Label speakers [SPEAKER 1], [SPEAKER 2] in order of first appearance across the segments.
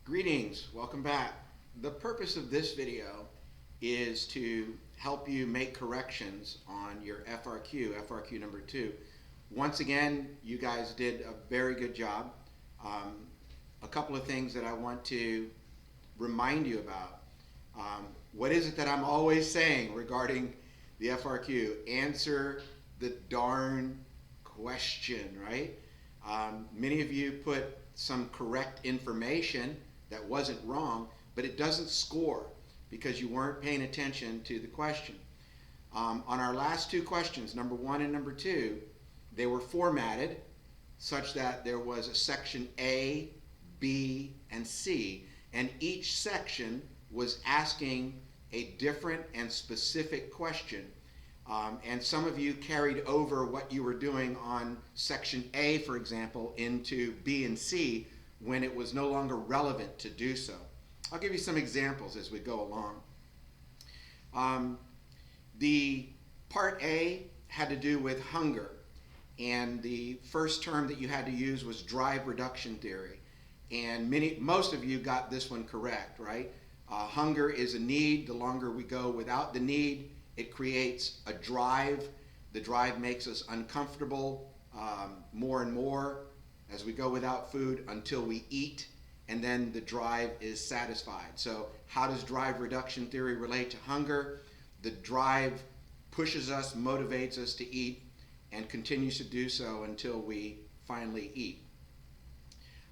[SPEAKER 1] Greetings, welcome back. The purpose of this video is to help you make corrections on your FRQ number 2. Once again, you guys did a very good job. A couple of things that I want to remind you about. What is it that I'm always saying regarding the FRQ? Answer the darn question, right? Many of you put some correct information that wasn't wrong, but it doesn't score because you weren't paying attention to the question. On our last two questions, number 1 and number 2, they were formatted such that there was a section A, B, and C, and each section was asking a different and specific question. And some of you carried over what you were doing on section A, for example, into B and C when it was no longer relevant to do so. I'll give you some examples as we go along. The part A had to do with hunger, and the first term that you had to use was drive reduction theory. And most of you got this one correct, right? Hunger is a need. The longer we go without the need, it creates a drive. The drive makes us uncomfortable more and more as we go without food until we eat, and then the drive is satisfied. So how does drive reduction theory relate to hunger? The drive pushes us, motivates us to eat, and continues to do so until we finally eat.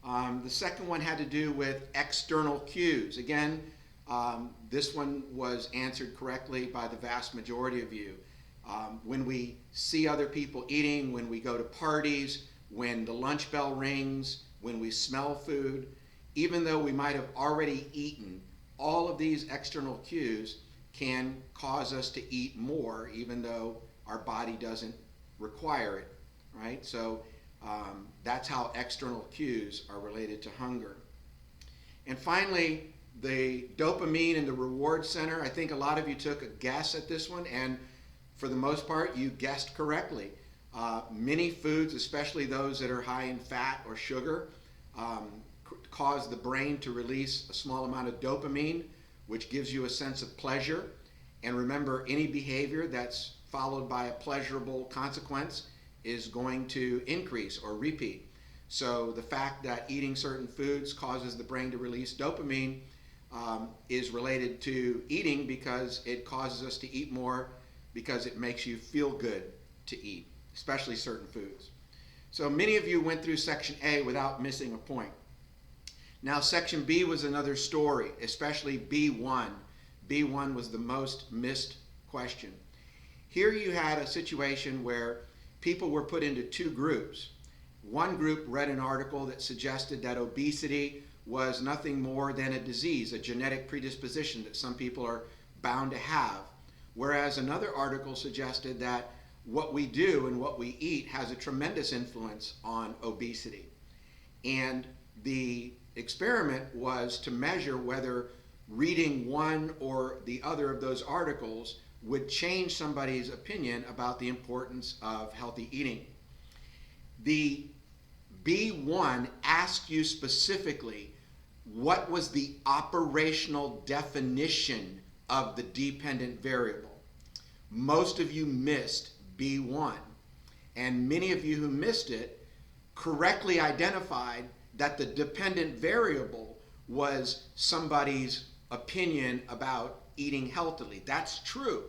[SPEAKER 1] The second one had to do with external cues. Again, this one was answered correctly by the vast majority of you. When we see other people eating, when we go to parties, when the lunch bell rings, when we smell food, even though we might have already eaten, all of these external cues can cause us to eat more even though our body doesn't require it, right? So that's how external cues are related to hunger. And finally, the dopamine and the reward center. I think a lot of you took a guess at this one, and for the most part, you guessed correctly. Many foods, especially those that are high in fat or sugar, cause the brain to release a small amount of dopamine, which gives you a sense of pleasure. And remember, any behavior that's followed by a pleasurable consequence is going to increase or repeat. So the fact that eating certain foods causes the brain to release dopamine is related to eating because it causes us to eat more because it makes you feel good to eat, especially certain foods. So many of you went through section A without missing a point. Now section B was another story, especially B1. B1 was the most missed question. Here you had a situation where people were put into two groups. One group read an article that suggested that obesity was nothing more than a disease, a genetic predisposition that some people are bound to have. Whereas another article suggested that what we do and what we eat has a tremendous influence on obesity. And the experiment was to measure whether reading one or the other of those articles would change somebody's opinion about the importance of healthy eating. The B1 asked you specifically what was the operational definition of the dependent variable. Most of you missed B1, and many of you who missed it correctly identified that the dependent variable was somebody's opinion about eating healthily. That's true.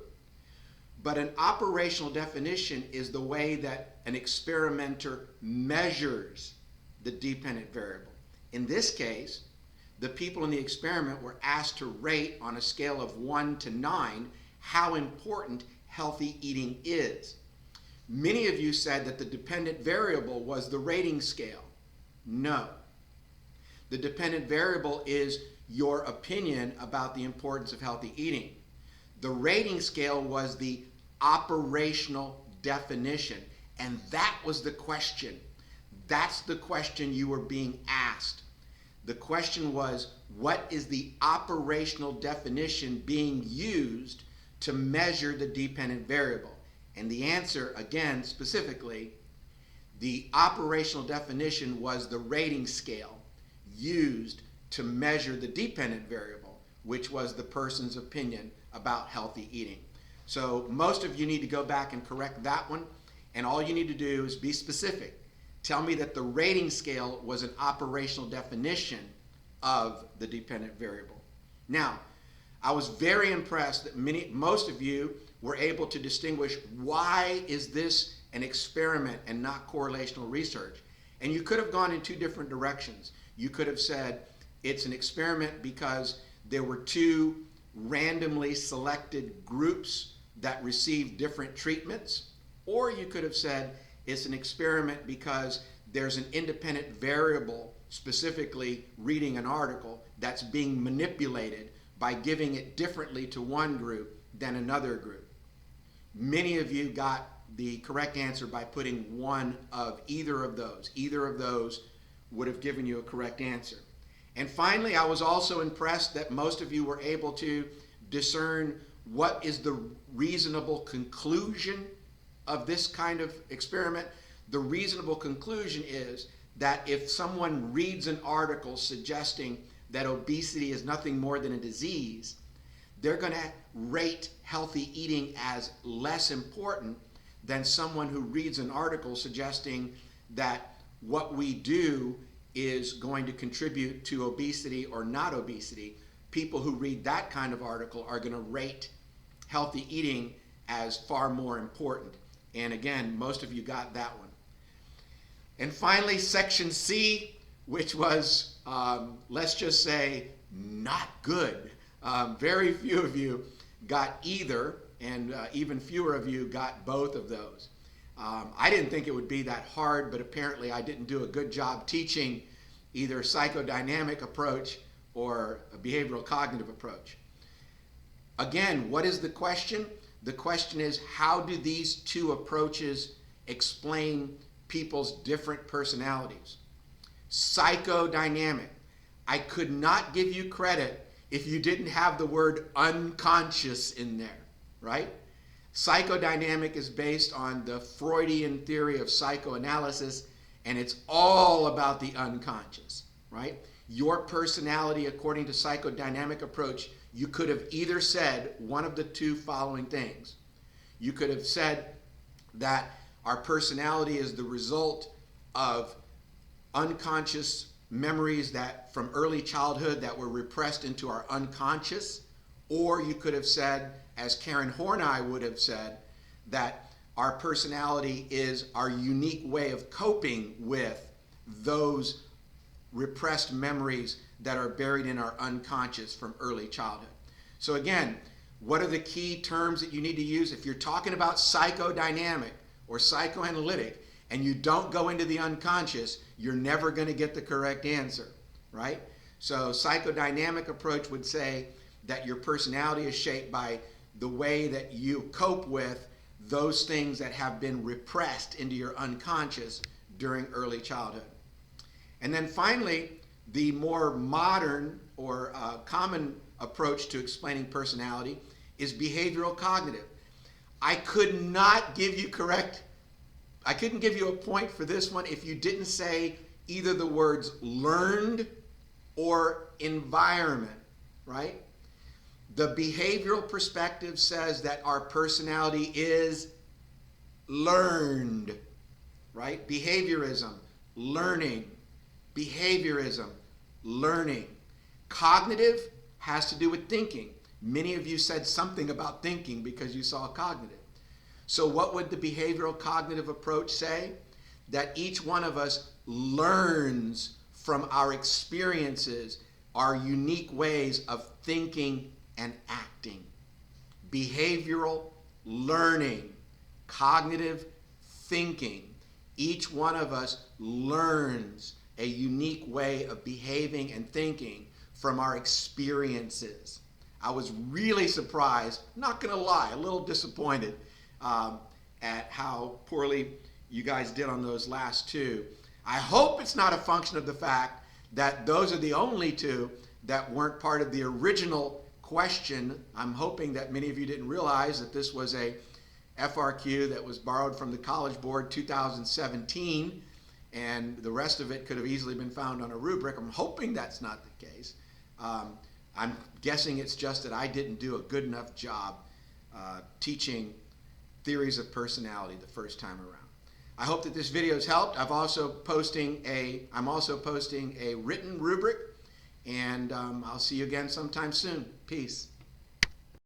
[SPEAKER 1] But an operational definition is the way that an experimenter measures the dependent variable. In this case, the people in the experiment were asked to rate on a scale of 1 to 9 how important healthy eating is. Many of you said that the dependent variable was the rating scale. No. The dependent variable is your opinion about the importance of healthy eating. The rating scale was the operational definition, and that was the question. That's the question you were being asked. The question was, what is the operational definition being used to measure the dependent variable? And the answer, again, specifically, the operational definition was the rating scale used to measure the dependent variable, which was the person's opinion about healthy eating. So most of you need to go back and correct that one, and all you need to do is be specific. Tell me that the rating scale was an operational definition of the dependent variable. Now, I was very impressed that most of you were able to distinguish why is this an experiment and not correlational research. And you could have gone in two different directions. You could have said it's an experiment because there were two randomly selected groups that received different treatments, or you could have said it's an experiment because there's an independent variable, specifically reading an article, that's being manipulated by giving it differently to one group than another group. Many of you got the correct answer by putting one of either of those. Either of those would have given you a correct answer. And finally, I was also impressed that most of you were able to discern what is the reasonable conclusion of this kind of experiment. The reasonable conclusion is that if someone reads an article suggesting that obesity is nothing more than a disease, they're going to rate healthy eating as less important than someone who reads an article suggesting that what we do is going to contribute to obesity or not obesity. People who read that kind of article are going to rate healthy eating as far more important. And again, most of you got that one. And finally, section C, which was, let's just say, not good. Very few of you got either, and even fewer of you got both of those. I didn't think it would be that hard, but apparently I didn't do a good job teaching either psychodynamic approach or a behavioral cognitive approach. Again, what is the question? The question is, how do these two approaches explain people's different personalities? Psychodynamic. I could not give you credit if you didn't have the word unconscious in there, right? Psychodynamic is based on the Freudian theory of psychoanalysis, and it's all about the unconscious, right? Your personality, according to psychodynamic approach, you could have either said one of the two following things. You could have said that our personality is the result of unconscious memories that from early childhood that were repressed into our unconscious, or you could have said, as Karen Horney would have said, that our personality is our unique way of coping with those repressed memories that are buried in our unconscious from early childhood. So again, what are the key terms that you need to use? If you're talking about psychodynamic or psychoanalytic and you don't go into the unconscious, you're never going to get the correct answer, right? So psychodynamic approach would say that your personality is shaped by the way that you cope with those things that have been repressed into your unconscious during early childhood. And then finally, the more modern or common approach to explaining personality is behavioral cognitive. I couldn't give you a point for this one if you didn't say either the words learned or environment, right? The behavioral perspective says that our personality is learned, right? Behaviorism, learning. Behaviorism, learning. Cognitive has to do with thinking. Many of you said something about thinking because you saw cognitive. So what would the behavioral cognitive approach say? That each one of us learns from our experiences, our unique ways of thinking and acting. Behavioral learning, cognitive thinking. Each one of us learns a unique way of behaving and thinking from our experiences. I was really surprised, not going to lie, a little disappointed at how poorly you guys did on those last two. I hope it's not a function of the fact that those are the only two that weren't part of the original question. I'm hoping that many of you didn't realize that this was a FRQ that was borrowed from the College Board 2017, and the rest of it could have easily been found on a rubric. I'm hoping that's not the case. I'm guessing it's just that I didn't do a good enough job teaching theories of personality the first time around. I hope that this video has helped. I'm also posting a written rubric, and I'll see you again sometime soon. Peace.